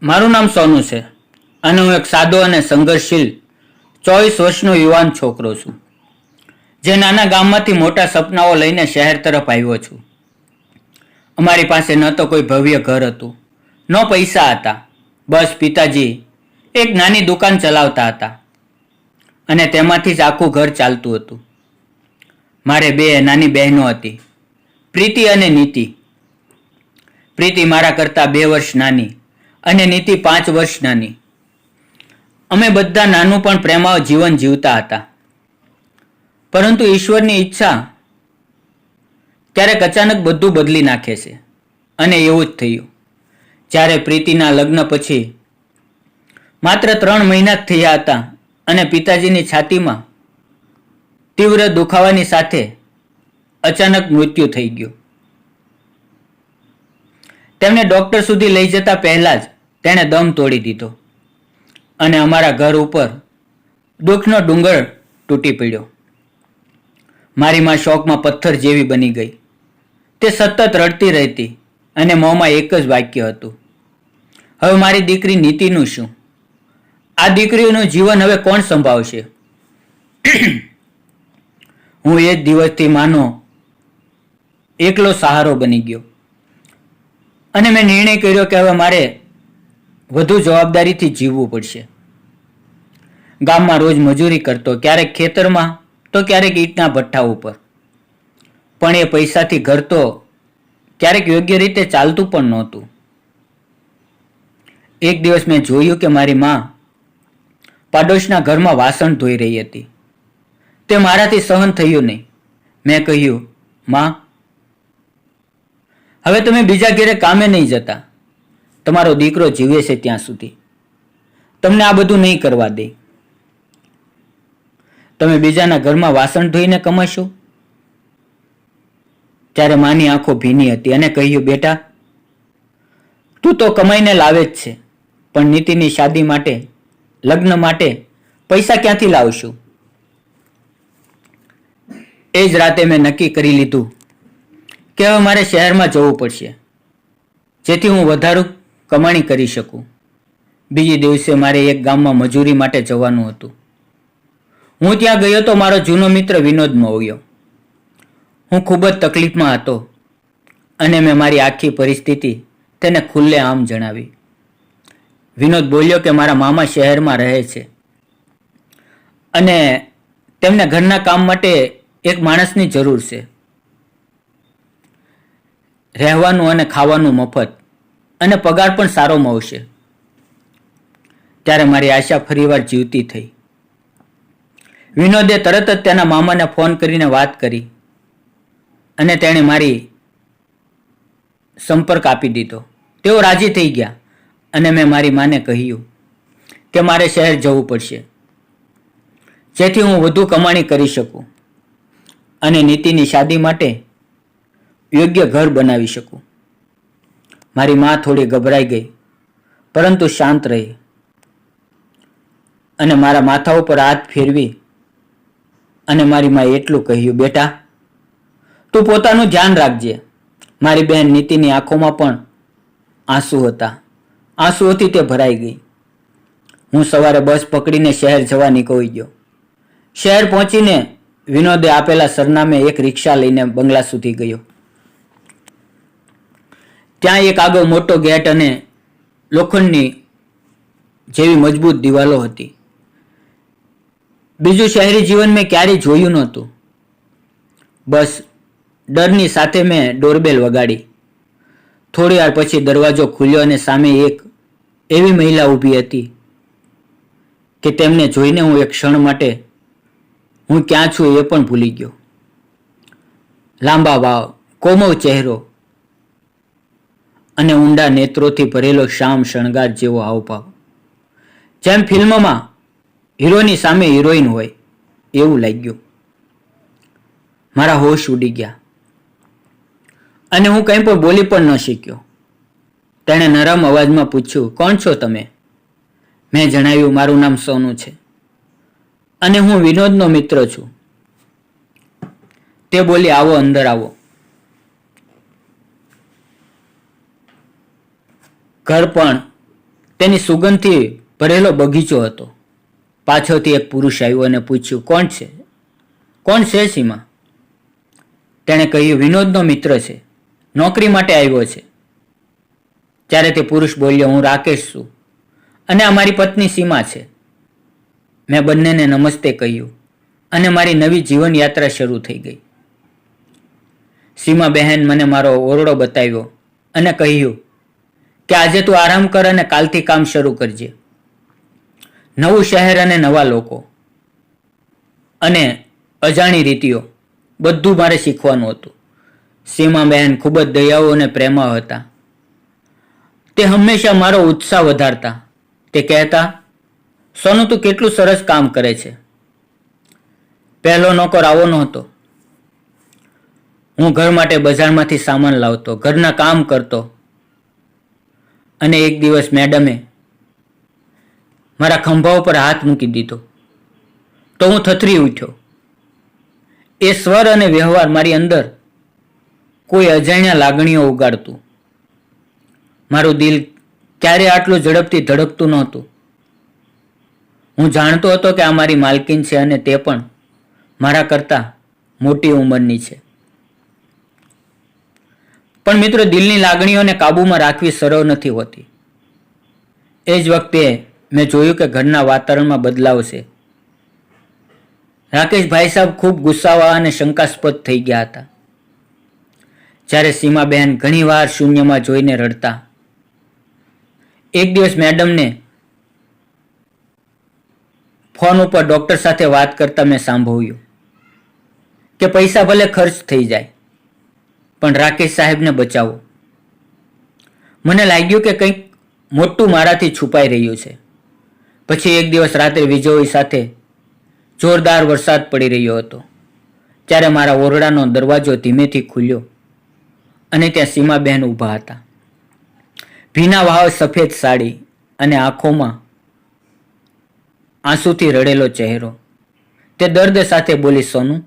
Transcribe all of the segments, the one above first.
મારું નામ સોનુ છે અને હું એક સાદો અને સંઘર્ષશીલ 24 વર્ષનો યુવાન છોકરો છું, જે નાના ગામમાંથી મોટા સપનાઓ લઈને શહેર તરફ આવ્યો છું. અમારી પાસે ન તો કોઈ ભવ્ય ઘર હતું, ન પૈસા હતા. બસ પિતાજી એક નાની દુકાન ચલાવતા હતા અને તેમાંથી જ આખું ઘર ચાલતું હતું. મારે બે નાની બહેનો હતી, પ્રીતિ અને નીતિ. પ્રીતિ મારા કરતાં 2 વર્ષ નાની અને નીતિ 5 વર્ષ નાની. અમે બધા નાનું પણ પ્રેમાળ જીવન જીવતા હતા. પરંતુ ઈશ્વરની ઈચ્છા ક્યારેક અચાનક બધું બદલી નાખે છે અને એવું જ થયું. જ્યારે પ્રીતિના લગ્ન પછી માત્ર 3 મહિના જ થયા હતા અને પિતાજીની છાતીમાં તીવ્ર દુખાવાની સાથે અચાનક મૃત્યુ થઈ ગયું. તેમને ડોક્ટર સુધી લઈ જતા પહેલા જ તેણે દમ તોડી દીધો અને અમારા ઘર ઉપર દુઃખનો ડુંગર તૂટી પડ્યો. મારી માં શોકમાં પથ્થર જેવી બની ગઈ. તે સતત રડતી રહેતી અને મોંમાં એક જ વાક્ય હતું, હવે મારી દીકરી નીતિનું શું? આ દીકરીનું જીવન હવે કોણ સંભાળશે? હું એ જ દિવસથી માનો એકલો સહારો બની ગયો અને મેં નિર્ણય કર્યો કે હવે મારે વધુ જવાબદારીથી જીવવું પડશે. ગામમાં રોજ મજૂરી કરતો, ક્યારેક ખેતરમાં તો ક્યારેક ઈંટના ભઠ્ઠા ઉપર. પણ એ પૈસાથી ઘર તો ક્યારેક યોગ્ય રીતે ચાલતું પણ નહોતું. એક દિવસ મેં જોયું કે મારી માં પાડોશના ઘરમાં વાસણ ધોઈ રહી હતી. તે મારાથી સહન થયું નહીં. મેં કહ્યું, માં, હવે તમે બીજા ઘરે કામે નહીં જતા. તમારો દીકરો જીવે છે ત્યાં સુધી તમને આ બધું નહીં કરવા દે. તમે બીજાના ઘરમાં વાસણ ધોઈને કમાશો? ત્યારે માની આંખો ભીની હતી અને કહ્યું, બેટા, તું તો કમાઈને લાવે જ છે, પણ નીતિની શાદી માટે, લગ્ન માટે પૈસા ક્યાંથી લાવશું? એ જ રાતે મેં નક્કી કરી લીધું કે હવે મારે શહેરમાં જવું પડશે, જેથી હું વધારે કમાણી કરી શકું. બીજે દિવસે મારે એક ગામમાં મજૂરી માટે જવાનું હતું. હું ત્યાં ગયો તો મારો જૂનો મિત્ર વિનોદ મળ્યો. હું ખૂબ જ તકલીફમાં હતો અને મેં મારી આખી પરિસ્થિતિ તેને ખુલ્લે આમ જણાવી. વિનોદ બોલ્યો કે મારા મામા શહેરમાં રહે છે અને તેમને ઘરના કામ માટે એક માણસની જરૂર છે. રહેવાનું અને ખાવાનું મફત અને પગાર પણ સારો મળશે. ત્યારે મારી આશા ફરીવાર જીવતી થઈ. વિનોદે તરત જ તેના મામાને ફોન કરીને વાત કરી અને તેણે મારી સંપર્ક આપી દીધો. તેઓ રાજી થઈ ગયા અને મેં મારી માને કહ્યું કે મારે શહેર જવું પડશે, જેથી હું વધુ કમાણી કરી શકું અને નીતિની શાદી માટે યોગ્ય ઘર બનાવી શકું. મારી માં થોડી ગભરાઈ ગઈ, પરંતુ શાંત રહી અને મારા માથા ઉપર હાથ ફેરવી અને મારી માએ એટલું કહ્યું, બેટા, તું પોતાનું ધ્યાન રાખજે. મારી બહેન નીતિની આંખોમાં પણ આંસુ હતા. આંસુઓથી તે ભરાઈ ગઈ. હું સવારે બસ પકડીને શહેર જવા નીકળી ગયો. શહેર પહોંચીને વિનોદે આપેલા સરનામે એક રિક્ષા લઈને બંગલા સુધી ગયો. ત્યાં એક આગળ મોટો ગેટ અને લોખંડની જેવી મજબૂત દિવાલો હતી. બીજું શહેરી જીવન મેં ક્યારેય જોયું નહોતું. બસ ડરની સાથે મેં ડોરબેલ વગાડી. થોડી વાર પછી દરવાજો ખુલ્યો અને સામે એક એવી મહિલા ઊભી હતી કે તેમને જોઈને હું એક ક્ષણ માટે હું ક્યાં છું એ પણ ભૂલી ગયો. લાંબા વાળ, કોમળ ચહેરો અને ઊંડા નેત્રોથી ભરેલો શામ શણગાર જેવો હાવભાવ. જેમ ફિલ્મમાં હીરોની સામે હિરોઈન હોય એવું લાગ્યું. મારા હોશ ઉડી ગયા અને હું કંઈ પણ બોલી પણ ન શીખ્યો. તેણે નરમ અવાજમાં પૂછ્યું, કોણ છો તમે? મેં જણાવ્યું, મારું નામ સોનુ છે અને હું વિનોદનો મિત્ર છું. તે બોલી, આવો, અંદર આવો. ઘર પણ તેની સુગંધથી ભરેલો બગીચો હતો. પાછળથી એક પુરુષ આવ્યો અને પૂછ્યું, કોણ છે? કોણ છે સીમા? તેણે કહ્યું, વિનોદનો મિત્ર છે, નોકરી માટે આવ્યો છે. ત્યારે તે પુરુષ બોલ્યો, હું રાકેશ છું અને આ મારી પત્ની સીમા છે. મેં બંનેને નમસ્તે કહ્યું અને મારી નવી જીવન યાત્રા શરૂ થઈ ગઈ. સીમા બહેન મને મારો ઓરડો બતાવ્યો અને કહ્યું કે આજે તું આરામ કર અને કાલથી કામ શરૂ કરજે. નવું શહેર અને નવા લોકો અને અજાણી રીતિઓ બધું મારે શીખવાનું હતું. સીમા બહેન ખૂબ જ દયાળુ અને પ્રેમાળ હતા. તે હંમેશા મારો ઉત્સાહ વધારતા. તે કહેતા, સોનુ તું કેટલું સરસ કામ કરે છે. પહેલો નોકર આવો નહોતો. હું ઘર માટે બજારમાંથી સામાન લાવતો, ઘરના કામ કરતો અને એક દિવસ મેડમે મારા ખંભા ઉપર હાથ મૂકી દીધો તો હું થથરી ઉઠ્યો. એ સ્વર અને વ્યવહાર મારી અંદર કોઈ અજાણ્યા લાગણીઓ ઉગાડતું. મારું દિલ ક્યારે આટલું ઝડપથી ધડકતું નહોતું. હું જાણતો હતો કે આ મારી માલકીન છે અને તે પણ મારા કરતાં મોટી ઉંમરની છે. પણ મિત્રો, દિલની લાગણીઓને કાબૂમાં રાખવી સરળ નથી હોતી. એ જ વખતે મેં જોયું કે ઘરના વાતાવરણમાં બદલાવ છે. રાકેશ ભાઈ સાહેબ ખૂબ ગુસ્સાવાળા અને શંકાસ્પદ થઈ ગયા હતા. જ્યારે સીમાબહેન ઘણી વાર શૂન્યમાં જોઈને રડતા. એક દિવસ મેડમને ફોન ઉપર ડોક્ટર સાથે વાત કરતા મેં સાંભળ્યું કે પૈસા ભલે ખર્ચ થઈ જાય પણ રાકેશ સાહેબને બચાવો. મને લાગ્યું કે કંઈક મોટું મારાથી છુપાઈ રહ્યું છે. પછી એક દિવસ રાત્રે વીજળી સાથે જોરદાર વરસાદ પડી રહ્યો હતો. ત્યારે મારા ઓરડાનો દરવાજો ધીમેથી ખુલ્યો અને ત્યાં સીમાબહેન ઊભા હતા. ભીના વાવ સફેદ સાડી અને આંખોમાં આંસુથી રડેલો ચહેરો. તે દર્દ સાથે બોલી, સોનુ,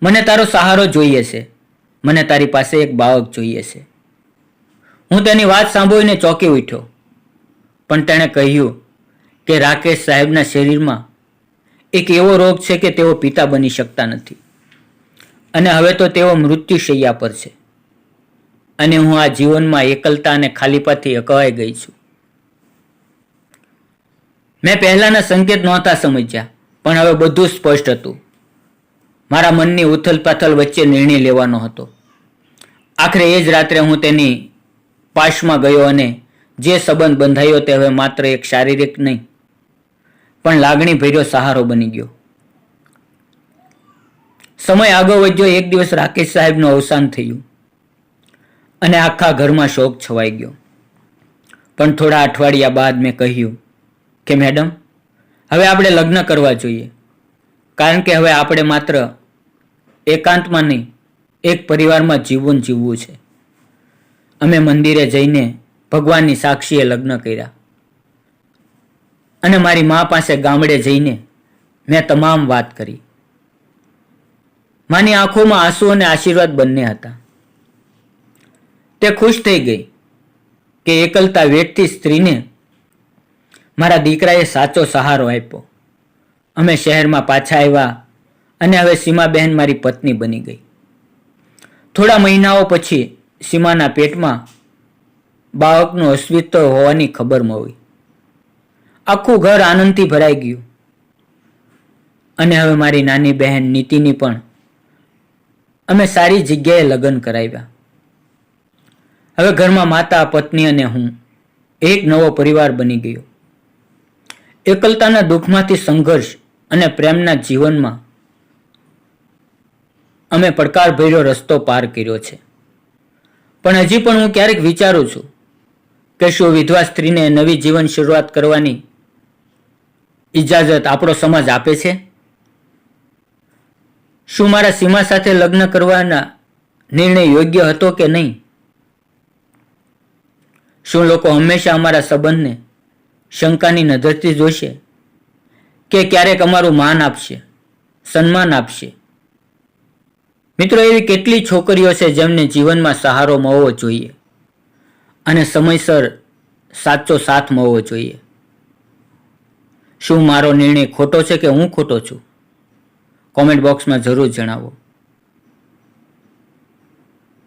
મને તારો સહારો જોઈએ છે. મને તારી પાસે એક બાળક જોઈએ છે. હું તેની વાત સાંભળીને ચોંકી ઉઠ્યો. પણ તેણે કહ્યું કે રાકેશ સાહેબના શરીરમાં એક એવો રોગ છે કે તેઓ પિતા બની શકતા નથી અને હવે તો તેઓ મૃત્યુશૈયા પર છે અને હું આ જીવનમાં એકલતા અને ખાલીપાથી અકળાઈ ગઈ છું. મેં પહેલાના સંકેત નહોતા સમજ્યા પણ હવે બધું સ્પષ્ટ હતું. મારા મનની ઉથલ-પાથલ વચ્ચે નિર્ણય લેવાનો હતો. આખરે એ જ રાત્રે હું તેની પાશમાં ગયો અને જે સંબંધ બંધાયો તે હવે માત્ર એક શારીરિક નહીં પણ લાગણી ભર્યો સહારો બની ગયો. સમય આગળ વધ્યો. એક દિવસ રાકેશ સાહેબનું અવસાન થયું અને આખા ઘરમાં શોક છવાઈ ગયો. પણ થોડા અઠવાડિયા બાદ મેં કહ્યું કે મેડમ, હવે આપણે લગ્ન કરવા જોઈએ, કારણ કે હવે આપણે માત્ર એકાંતમાં નહીં, એક પરિવારમાં જીવન જીવવું છે. અમે મંદિરે જઈને ભગવાનની સાક્ષીએ લગ્ન કર્યા અને મારી મા પાસે ગામડે જઈને મેં તમામ વાત કરી. માની આંખોમાં આંસુ અને આશીર્વાદ બંને હતા. તે ખુશ થઈ ગઈ કે એકલતા વેઠતી સ્ત્રીને મારા દીકરાએ સાચો સહારો આપ્યો. અમે શહેરમાં પાછા આવ્યા અને હવે સીમાબહેન મારી પત્ની બની ગઈ. થોડા મહિનાઓ પછી સીમાના પેટમાં બાળકનું અસ્તિત્વ હોવાની ખબર મળી. આખું ઘર આનંદથી ભરાઈ ગયું અને હવે મારી નાની બહેન નીતિની પણ અમે સારી જગ્યાએ લગ્ન કરાવ્યા. હવે ઘરમાં માતા, પત્ની અને હું એક નવો પરિવાર બની ગયો. એકલતાના દુઃખમાંથી સંઘર્ષ અને પ્રેમના જીવનમાં અમે પડકારભર્યો રસ્તો પાર કર્યો છે. પણ હજી પણ હું ક્યારેક વિચારું છું કે શું વિધવા સ્ત્રીને નવી જીવન શરૂઆત કરવાની ઇજાજત આપણો સમાજ આપે છે? શું મારા સીમા સાથે લગ્ન કરવાના નિર્ણય યોગ્ય હતો કે નહીં? શું લોકો હંમેશા અમારા સંબંધને શંકાની નજરથી જોશે કે ક્યારેક અમારું માન આપશે, સન્માન આપશે? મિત્રો, એવી કેટલી છોકરીઓ છે જેમને જીવનમાં સહારો મળવો જોઈએ અને સમયસર સાચો સાથ મળવો જોઈએ. શું મારો નિર્ણય ખોટો છે કે હું ખોટો છું? કોમેન્ટ બોક્સમાં જરૂર જણાવો.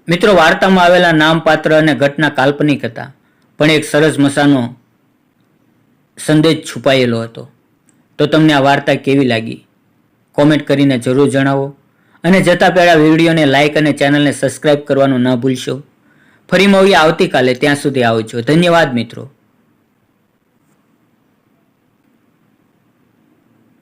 મિત્રો, વાર્તામાં આવેલા નામ, પાત્ર અને ઘટના કાલ્પનિક હતા, પણ એક સરસ મજાનો સંદેશ છુપાયેલો હતો. તો તમને આ વાર્તા કેવી લાગી? કોમેન્ટ કરીને જરૂર જણાવો. અને જતા પહેલા વિડીયોને લાઇક અને ચેનલને સબસ્ક્રાઇબ કરવાનું ન ભૂલશો. ફરી મળીએ આવતીકાલે. ત્યાં સુધી આવજો. ધન્યવાદ મિત્રો.